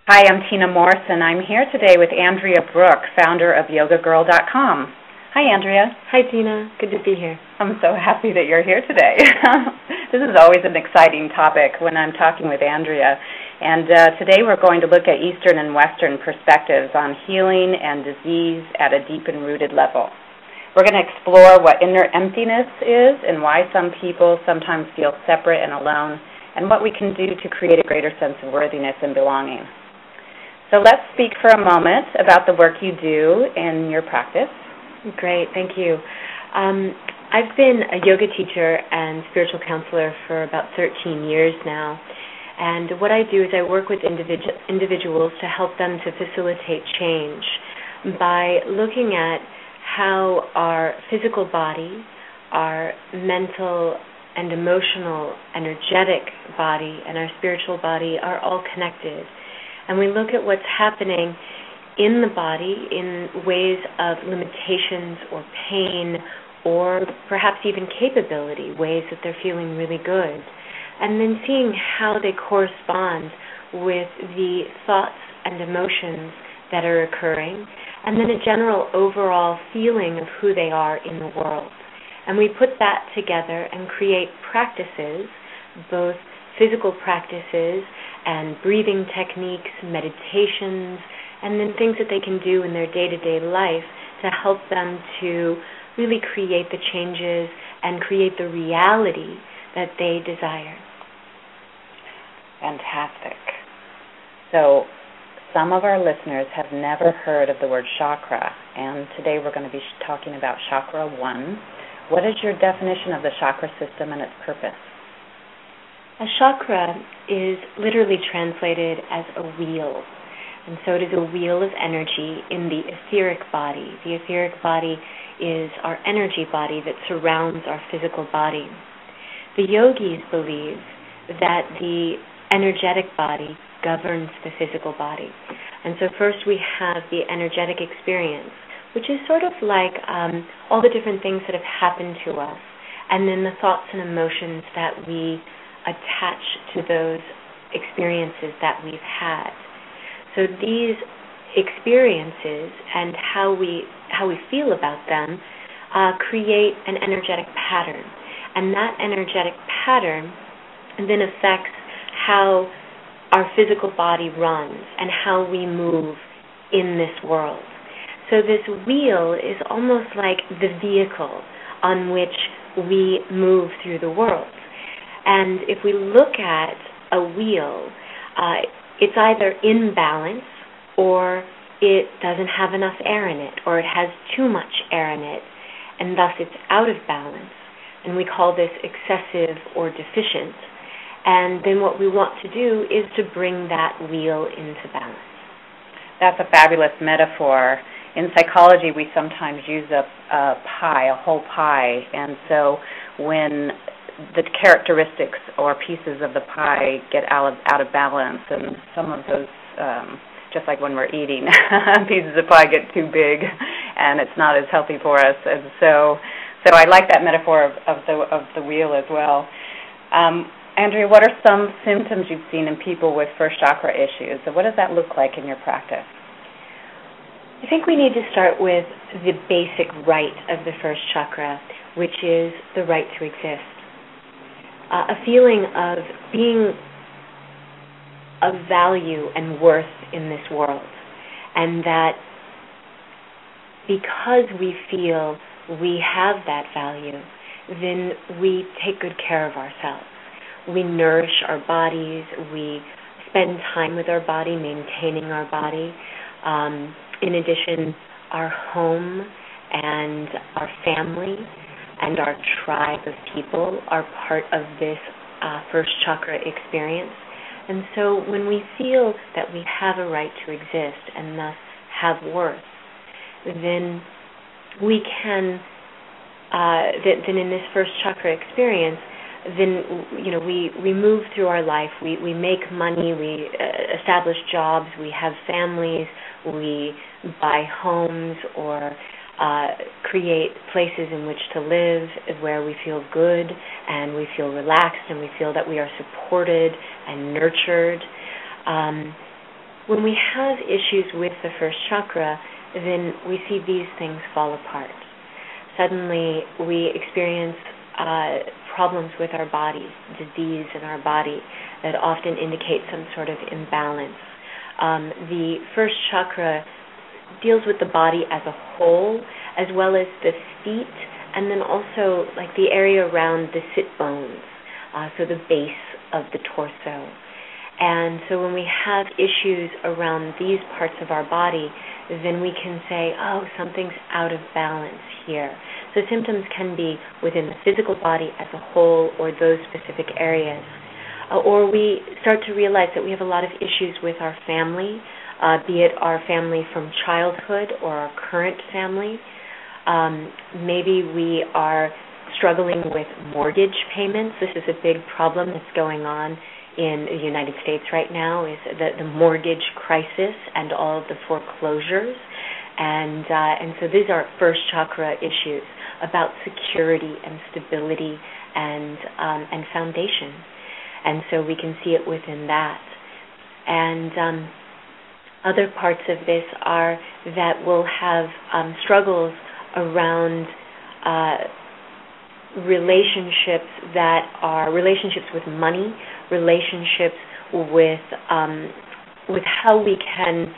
Hi, I'm Tina Morrison. I'm here today with Andrea Brooke, founder of YogaGirl.com. Hi, Andrea. Hi, Tina. Good to be here. I'm so happy that you're here today. This is always an exciting topic when I'm talking with Andrea. And today we're going to look at Eastern and Western perspectives on healing and disease at a deep and rooted level. We're going to explore what inner emptiness is and why some people sometimes feel separate and alone, and what we can do to create a greater sense of worthiness and belonging. So let's speak for a moment about the work you do in your practice. Great, thank you. I've been a yoga teacher and spiritual counselor for about 13 years now. And what I do is I work with individuals to help them to facilitate change by looking at how our physical body, our mental and emotional, energetic body, and our spiritual body are all connected. And we look at what's happening in the body in ways of limitations or pain or perhaps even capability, ways that they're feeling really good. And then seeing how they correspond with the thoughts and emotions that are occurring, and then a general overall feeling of who they are in the world. And we put that together and create practices, both physical practices and breathing techniques, meditations, and then things that they can do in their day-to-day life to help them to really create the changes and create the reality that they desire. Fantastic. So some of our listeners have never heard of the word chakra, and today we're going to be talking about Chakra 1. What is your definition of the chakra system and its purpose? A chakra is literally translated as a wheel, and so it is a wheel of energy in the etheric body. The etheric body is our energy body that surrounds our physical body. The yogis believe that the energetic body governs the physical body. And so first we have the energetic experience, which is sort of like all the different things that have happened to us, and then the thoughts and emotions that we attach to those experiences that we've had. So these experiences and how we feel about them create an energetic pattern, and that energetic pattern then affects how our physical body runs and how we move in this world. So this wheel is almost like the vehicle on which we move through the world. And if we look at a wheel, it's either in balance or it doesn't have enough air in it, or it has too much air in it, and thus it's out of balance. And we call this excessive or deficient. And then what we want to do is to bring that wheel into balance. That's a fabulous metaphor. In psychology, we sometimes use a pie, a whole pie, and so when the characteristics or pieces of the pie get out of balance, and some of those, just like when we're eating, pieces of pie get too big, and it's not as healthy for us. And so I like that metaphor of the wheel as well. Andrea, what are some symptoms you've seen in people with first chakra issues? So what does that look like in your practice? I think we need to start with the basic right of the first chakra, which is the right to exist. A feeling of being of value and worth in this world, and that because we feel we have that value, then we take good care of ourselves. We nourish our bodies, we spend time with our body, maintaining our body. In addition, our home and our family and our tribe of people are part of this first chakra experience. And so when we feel that we have a right to exist and thus have worth, then we can, then in this first chakra experience, then we move through our life, we make money, we establish jobs, we have families, we buy homes or create places in which to live where we feel good and we feel relaxed and we feel that we are supported and nurtured. when we have issues with the first chakra, then we see these things fall apart. Suddenly, we experience problems with our body, disease in our body that often indicate some sort of imbalance. The first chakra deals with the body as a whole, as well as the feet, and then also like the area around the sit bones, so the base of the torso. And so when we have issues around these parts of our body, then we can say, oh, something's out of balance here. So symptoms can be within the physical body as a whole or those specific areas. Or we start to realize that we have a lot of issues with our family, be it our family from childhood or our current family. Maybe we are struggling with mortgage payments. This is a big problem that's going on in the United States right now, is the mortgage crisis and all of the foreclosures. And so these are first chakra issues about security and stability and foundation. And so we can see it within that. And other parts of this are that we'll have struggles around relationships that are relationships with money, relationships with how we can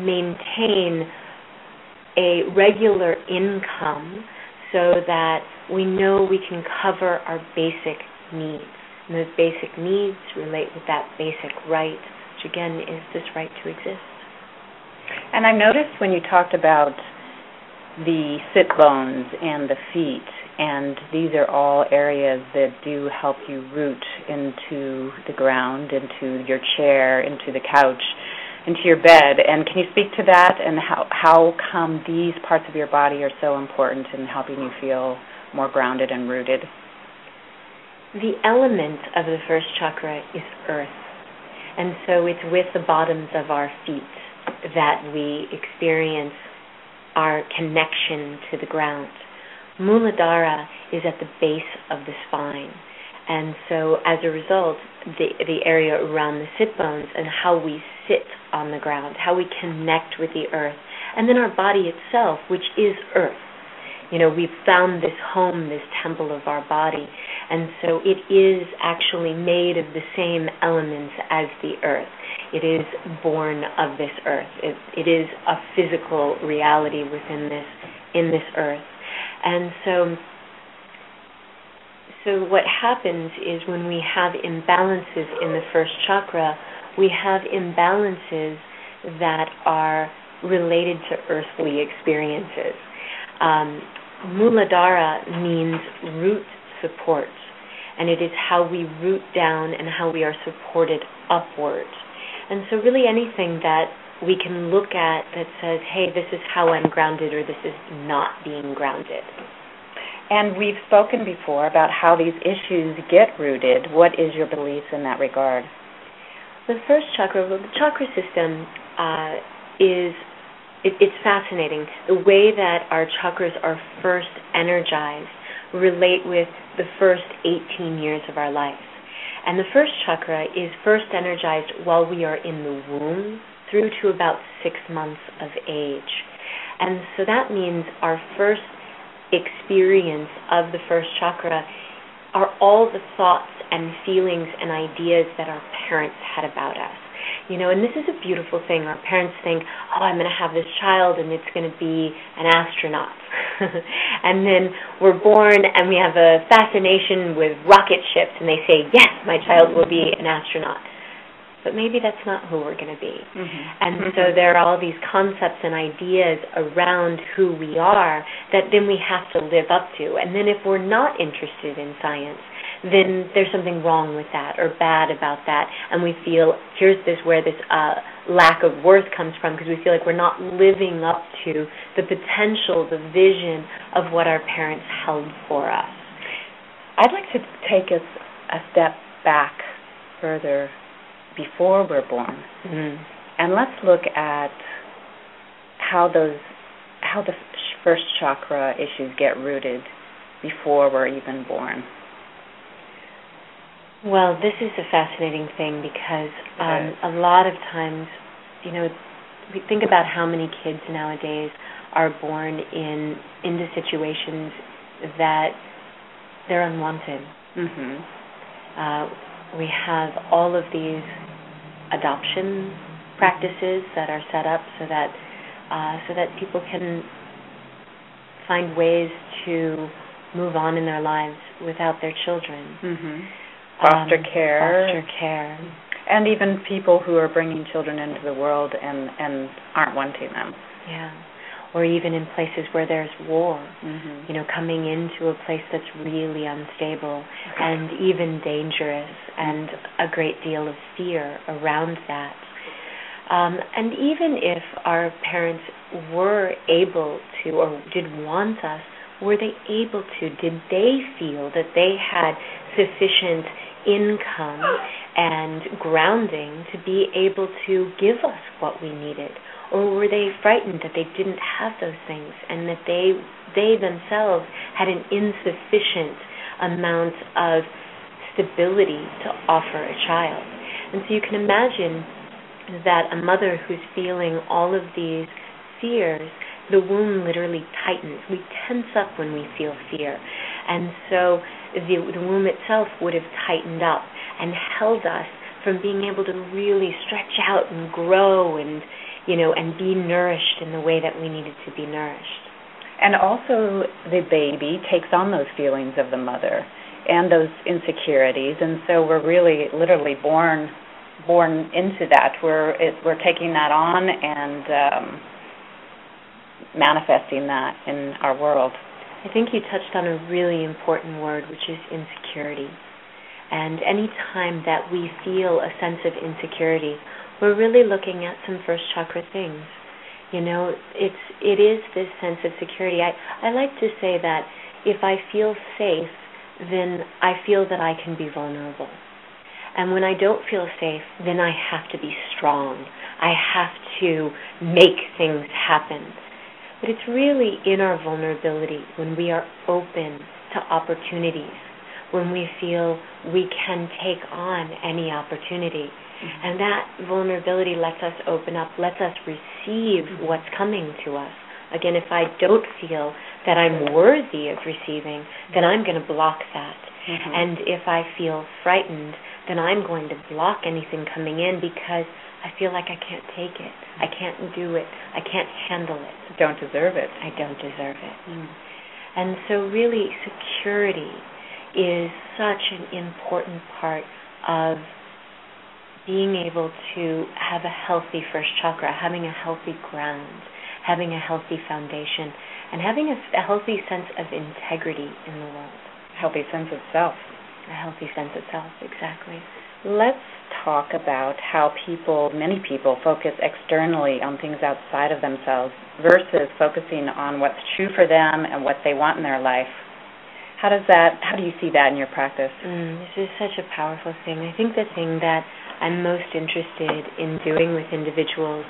maintain a regular income so that we know we can cover our basic needs. And those basic needs relate with that basic right, which again is this right to exist. And I noticed when you talked about the sit bones and the feet, and these are all areas that do help you root into the ground, into your chair, into the couch, into your bed. And can you speak to that and how come these parts of your body are so important in helping you feel more grounded and rooted? The element of the first chakra is earth. And so it's with the bottoms of our feet that we experience our connection to the ground. Muladhara is at the base of the spine. And so as a result, the area around the sit bones and how we sit on the ground, how we connect with the earth, and then our body itself, which is earth. You know, we've found this home, this temple of our body, and so it is actually made of the same elements as the earth. It is born of this earth. It is a physical reality in this earth. And so what happens is when we have imbalances in the first chakra, we have imbalances that are related to earthly experiences. Muladhara means root support, and it is how we root down and how we are supported upward. And so really anything that we can look at that says, hey, this is how I'm grounded, or this is not being grounded. And we've spoken before about how these issues get rooted. What is your belief in that regard? The first chakra, the chakra system it's fascinating. The way that our chakras are first energized relate with the first 18 years of our life. And the first chakra is first energized while we are in the womb through to about 6 months of age. And so that means our first experience of the first chakra are all the thoughts and feelings and ideas that our parents had about us. You know, and this is a beautiful thing. Our parents think, oh, I'm going to have this child and it's going to be an astronaut. And then we're born and we have a fascination with rocket ships and they say, yes, my child will be an astronaut. But maybe that's not who we're going to be. Mm-hmm. And so there are all these concepts and ideas around who we are that then we have to live up to. And then if we're not interested in science, then there's something wrong with that or bad about that. And we feel, here's where this lack of worth comes from, because we feel like we're not living up to the potential, the vision of what our parents held for us. I'd like to take us a step back further before we're born. Mm-hmm. And let's look at how the first chakra issues get rooted before we're even born. Well, this is a fascinating thing because a lot of times we think about how many kids nowadays are born into situations that they're unwanted. We have all of these adoption practices that are set up so that people can find ways to move on in their lives without their children. Foster care. And even people who are bringing children into the world and aren't wanting them. Yeah. Or even in places where there's war, coming into a place that's really unstable and even dangerous, and a great deal of fear around that. And even if our parents were able to or did want us, were they able to? Did they feel that they had sufficient income and grounding to be able to give us what we needed? Or were they frightened that they didn't have those things and that they themselves had an insufficient amount of stability to offer a child? And so you can imagine that a mother who's feeling all of these fears, the womb literally tightens. We tense up when we feel fear. And so the womb itself would have tightened up and held us from being able to really stretch out and grow and be nourished in the way that we needed to be nourished. And also the baby takes on those feelings of the mother and those insecurities, and so we're really literally born into that. We're taking that on and manifesting that in our world. I think you touched on a really important word, which is insecurity. And any time that we feel a sense of insecurity, we're really looking at some first chakra things. It is this sense of security. I like to say that if I feel safe, then I feel that I can be vulnerable. And when I don't feel safe, then I have to be strong. I have to make things happen. But it's really in our vulnerability, when we are open to opportunities, when we feel we can take on any opportunity. And that vulnerability lets us open up, lets us receive what's coming to us. Again, if I don't feel that I'm worthy of receiving, then I'm going to block that. And if I feel frightened, then I'm going to block anything coming in because I feel like I can't take it. I can't do it. I can't handle it. Don't deserve it. I don't deserve it. And so really, security is such an important part of being able to have a healthy first chakra, having a healthy ground, having a healthy foundation, and having a healthy sense of integrity in the world. A healthy sense of self. A healthy sense of self, exactly. Let's talk about how many people focus externally on things outside of themselves versus focusing on what's true for them and what they want in their life. How do you see that in your practice? This is such a powerful thing. I think the thing that I'm most interested in doing with individuals,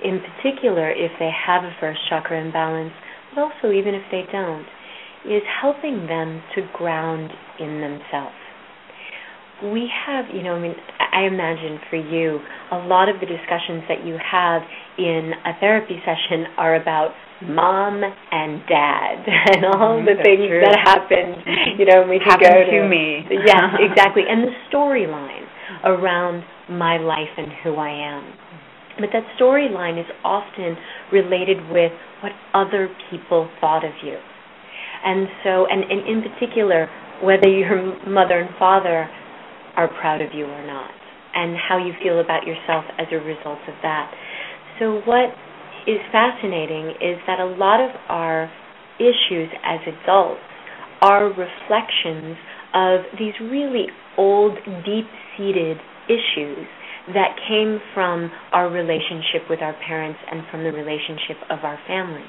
in particular if they have a first chakra imbalance, but also even if they don't, is helping them to ground in themselves. We have, I imagine for you, a lot of the discussions that you have in a therapy session are about mom and dad and all the things that happened, we can go to me. Yes, exactly. And the storyline around my life and who I am. But that storyline is often related with what other people thought of you. And so, and in particular, whether your mother and father are proud of you or not, and how you feel about yourself as a result of that. So what is fascinating is that a lot of our issues as adults are reflections of these really old, deep-seated issues that came from our relationship with our parents and from the relationship of our family.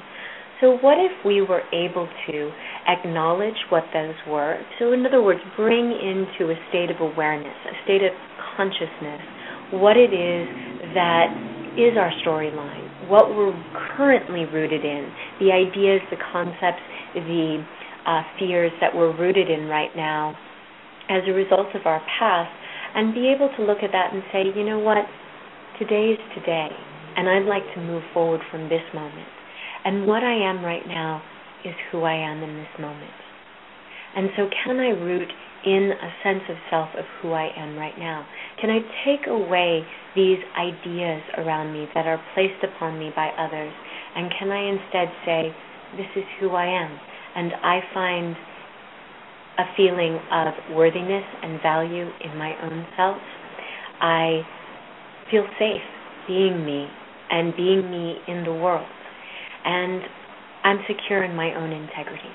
So what if we were able to acknowledge what those were? So in other words, bring into a state of awareness, a state of consciousness, what it is that is our storyline, what we're currently rooted in, the ideas, the concepts, the fears that we're rooted in right now as a result of our past, and be able to look at that and say, you know what, today is today. and I'd like to move forward from this moment. And what I am right now is who I am in this moment. And so can I root in a sense of self of who I am right now? Can I take away these ideas around me that are placed upon me by others, and can I instead say, this is who I am, and I find a feeling of worthiness and value in my own self. I feel safe being me and being me in the world, and I'm secure in my own integrity.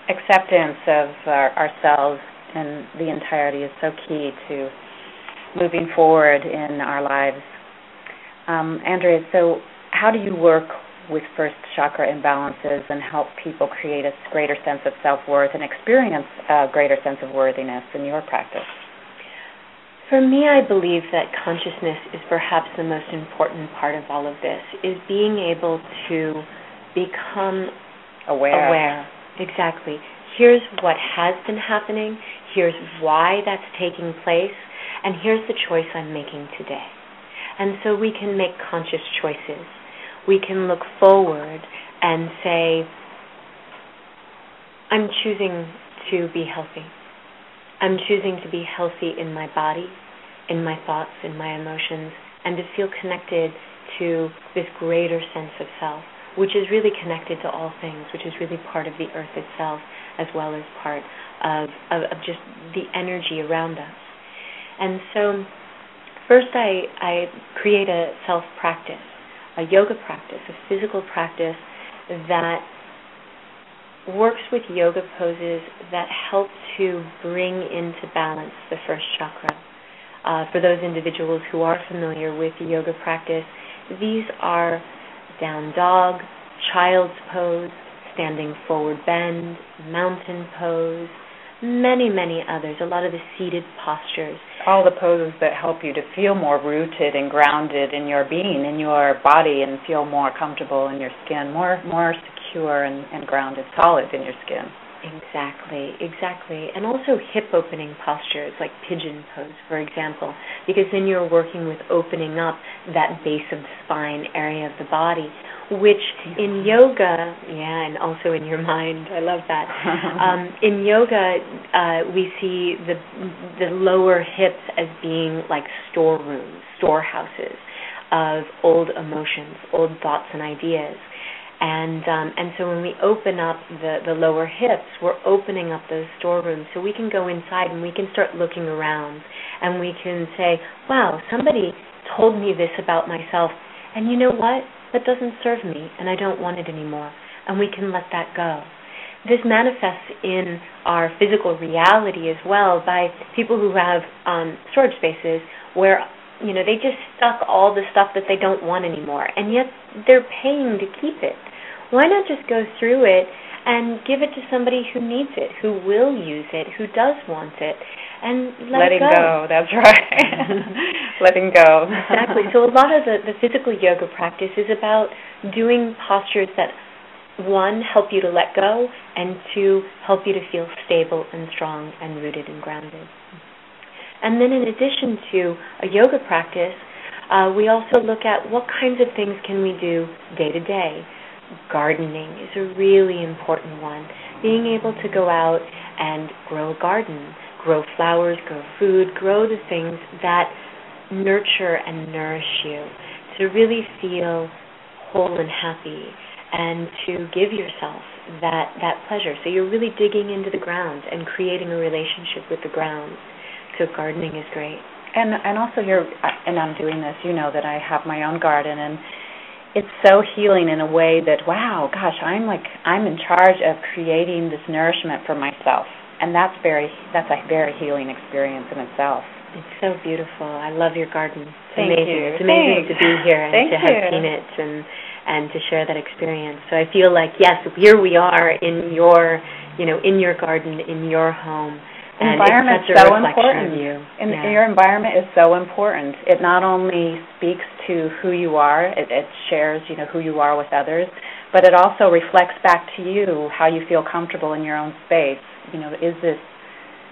Acceptance of ourselves and the entirety is so key to moving forward in our lives. Andrea, so how do you work with first chakra imbalances and help people create a greater sense of self-worth and experience a greater sense of worthiness in your practice? For me, I believe that consciousness is perhaps the most important part of all of this, is being able to become aware. Exactly. Here's what has been happening, here's why that's taking place, and here's the choice I'm making today. And so we can make conscious choices. We can look forward and say, I'm choosing to be healthy. I'm choosing to be healthy in my body, in my thoughts, in my emotions, and to feel connected to this greater sense of self, which is really connected to all things, which is really part of the earth itself, as well as part of just the energy around us. And so first I create a self-practice, a yoga practice, a physical practice that works with yoga poses that help to bring into balance the first chakra. For those individuals who are familiar with the yoga practice, these are down dog, child's pose, standing forward bend, mountain pose, many, many others, a lot of the seated postures. All the poses that help you to feel more rooted and grounded in your being, in your body, and feel more comfortable in your skin, more secure and grounded, solid in your skin. Exactly. And also hip-opening postures, like pigeon pose, for example, because then you're working with opening up that base of the spine area of the body, which in yoga, and also in your mind, I love that. In yoga, we see the lower hips as being like storerooms, storehouses of old emotions, old thoughts and ideas. And so when we open up the lower hips, we're opening up those storerooms so we can go inside and we can start looking around and we can say, wow, somebody told me this about myself, and you know what? That doesn't serve me, and I don't want it anymore. And we can let that go. This manifests in our physical reality as well by people who have storage spaces where they just stuck all the stuff that they don't want anymore, and yet they're paying to keep it. Why not just go through it and give it to somebody who needs it, who will use it, who does want it, and letting go. That's right. Letting go. Exactly. So a lot of the physical yoga practice is about doing postures that, one, help you to let go, and two, help you to feel stable and strong and rooted and grounded. And then in addition to a yoga practice, we also look at what kinds of things can we do day to day. Gardening is a really important one. Being able to go out and grow a garden, grow flowers, grow food, grow the things that nurture and nourish you, to really feel whole and happy, and to give yourself that pleasure. So you're really digging into the ground and creating a relationship with the ground. So gardening is great. And also and I'm doing this, that I have my own garden, and it's so healing in a way that, wow, gosh, I'm in charge of creating this nourishment for myself. And that's a very healing experience in itself. It's so beautiful. I love your garden. It's Thank amazing. you. It's amazing to be here and Thank to have you. seen it and to share that experience. So I feel like, yes, here we are in your, in your garden, in your home. And environment it's so a reflection important. Of you. And your environment is so important. It not only speaks to who you are, it shares, who you are with others, but it also reflects back to you how you feel comfortable in your own space. Is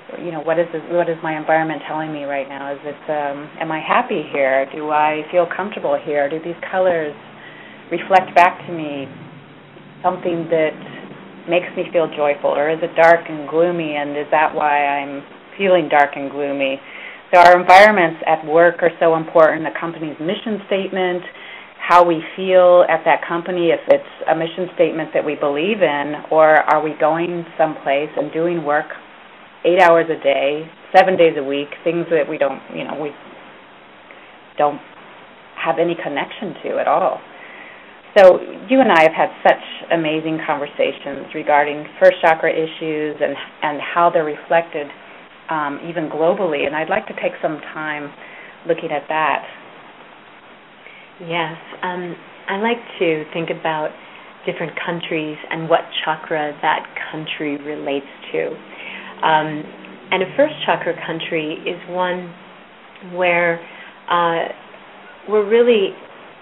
what is my environment telling me right now? Am I happy here? Do I feel comfortable here? Do these colors reflect back to me something that makes me feel joyful, or is it dark and gloomy, and is that why I'm feeling dark and gloomy? So our environments at work are so important, the company's mission statement, how we feel at that company, if it's a mission statement that we believe in, or are we going someplace and doing work 8 hours a day, 7 days a week, things that we don't have any connection to at all. So you and I have had such amazing conversations regarding first chakra issues and how they're reflected even globally, and I'd like to take some time looking at that. Yes, I like to think about different countries and what chakra that country relates to. And a first chakra country is one where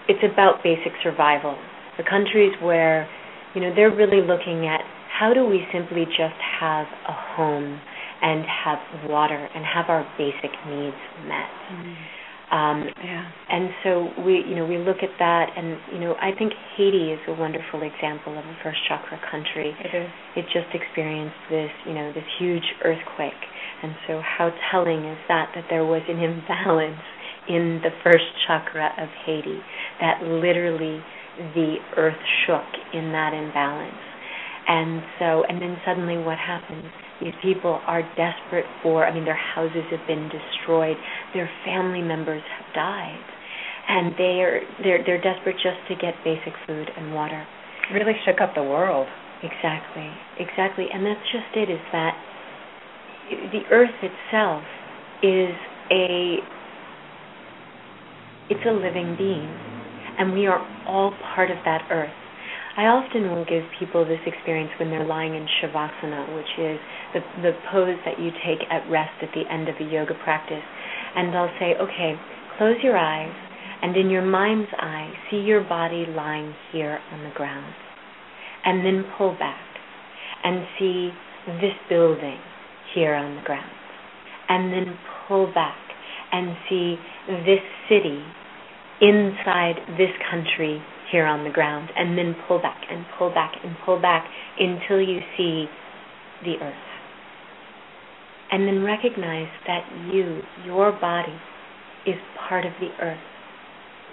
it's about basic survival. The countries where, they're really looking at how do we simply just have a home and have water and have our basic needs met. And so we look at that, and I think Haiti is a wonderful example of a first chakra country. It is. It just experienced this huge earthquake, and so how telling is that there was an imbalance in the first chakra of Haiti, that literally the earth shook in that imbalance. And then suddenly what happens? These people are desperate their houses have been destroyed, their family members have died, and they're desperate just to get basic food and water. Really shook up the world. Exactly. And that's just it, is that the earth itself is it's a living being, and we are all part of that earth. I often will give people this experience when they're lying in Shavasana, which is the pose that you take at rest at the end of a yoga practice. And I'll say, okay, close your eyes, and in your mind's eye, see your body lying here on the ground. And then pull back and see this building here on the ground. And then pull back and see this city inside this country here on the ground, and then pull back and pull back and pull back until you see the earth. And then recognize that your body, is part of the earth.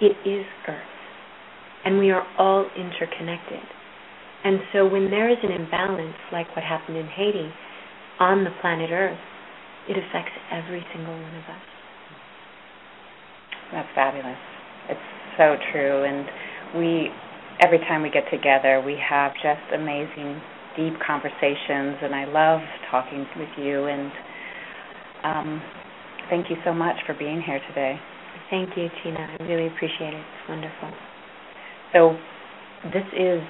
It is earth. And we are all interconnected. And so when there is an imbalance, like what happened in Haiti, on the planet Earth, it affects every single one of us. That's fabulous. It's so true. And every time we get together, we have just amazing, deep conversations, and I love talking with you, and thank you so much for being here today. Thank you, Tina. I really appreciate it. It's wonderful. So this is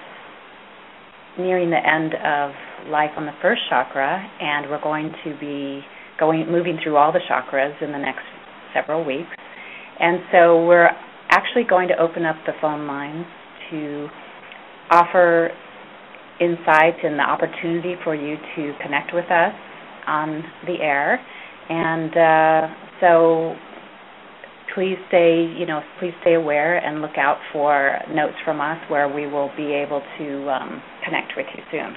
nearing the end of life on the first chakra, and we're going to be moving through all the chakras in the next several weeks. And so we're actually going to open up the phone lines to offer insights and the opportunity for you to connect with us on the air. And so please stay aware and look out for notes from us where we will be able to connect with you soon.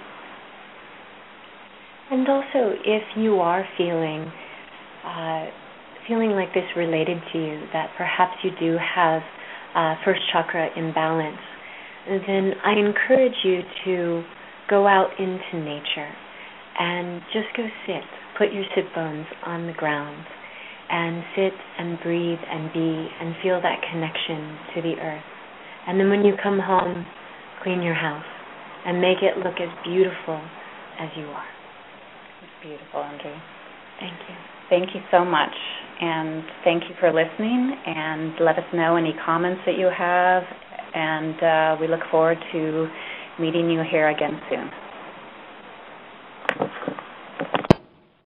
And also, if you are feeling like this related to you, that perhaps you do have first chakra imbalance, then I encourage you to go out into nature and just go sit. Put your sit bones on the ground and sit and breathe and be and feel that connection to the earth. And then when you come home, clean your house and make it look as beautiful as you are. It's beautiful, Andrea. Thank you. Thank you so much, and thank you for listening, and let us know any comments that you have, and we look forward to meeting you here again soon.